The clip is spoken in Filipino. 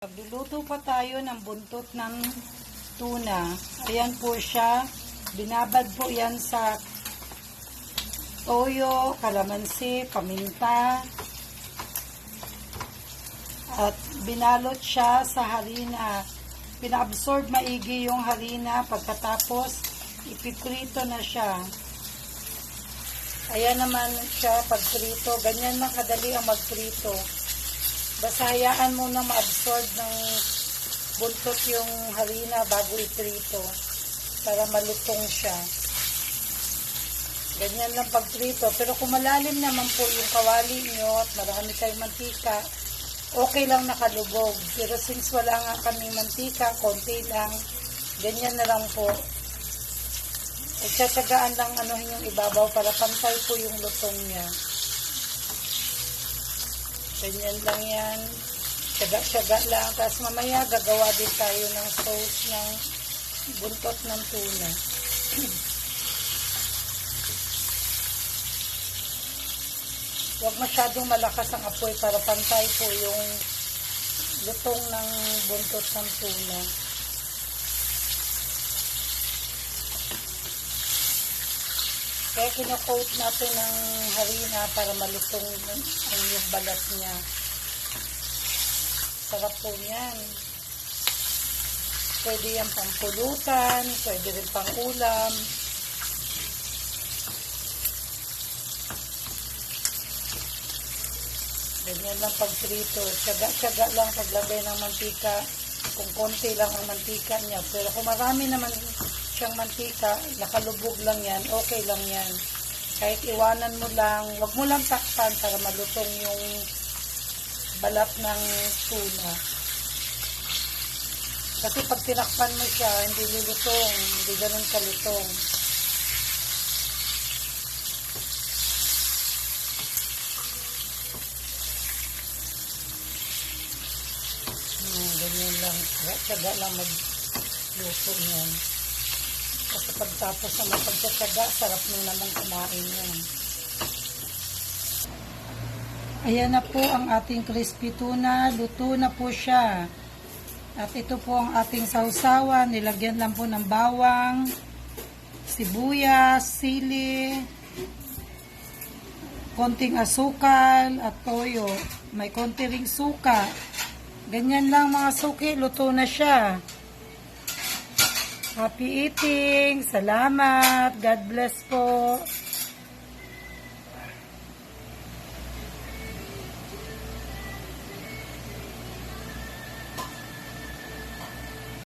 Magluluto pa tayo ng buntot ng tuna. Ayan po siya. Binabad po yan sa toyo, kalamansi, paminta. At binalot siya sa harina. Pina-absorb maigi yung harina. Pagkatapos, ipiprito na siya. Ayan naman siya pagprito. Ganyan lang kadali ang magprito. Basta hayaan mo na ma-absorb ng buntot yung harina bago iprito para malutong siya. Ganyan lang pagprito. Pero kung malalim naman po yung kawali nyo at marami kayong mantika, okay lang nakalubog. Pero since wala nga kaming mantika, konti lang, ganyan na lang po. Tsagaan lang anuhin yung ibabaw para pantay po yung lutong niya. Ganyan lang yan. Tsaga-tsaga lang. Tapos mamaya gagawa din tayo ng sauce ng buntot ng tuna. Huwag masyadong malakas ang apoy para pantay po yung lutong ng buntot ng tuna. Kaya kino-coat natin ng harina para malutong yung balat niya. Sarap po yan. Pwede yan pang pulutan, pwede rin pang ulam. Ganyan lang pagprito. Tsaga-tsaga lang paglagay ng mantika. Kung konti lang ang mantika niya. Pero kung marami naman siyang mantika, nakalubog lang yan, okay lang yan. Kahit iwanan mo lang, wag mo lang takpan para malutong yung balat ng tuna. Kasi pag tinakpan mo siya, hindi lulutong, hindi ganun kalutong. Ganyan lang, tsaga lang magluto yan. Kasi pagtapos na mapagtsatsaga, sarap nyo namang kumain yan. Ayan na po ang ating crispy tuna. Luto na po siya. At ito po ang ating sausawan. Nilagyan lang po ng bawang, sibuyas, sili, konting asukal at toyo. May konti ring suka. Ganyan lang mga suki. Luto na siya. Happy eating! Salamat! God bless po!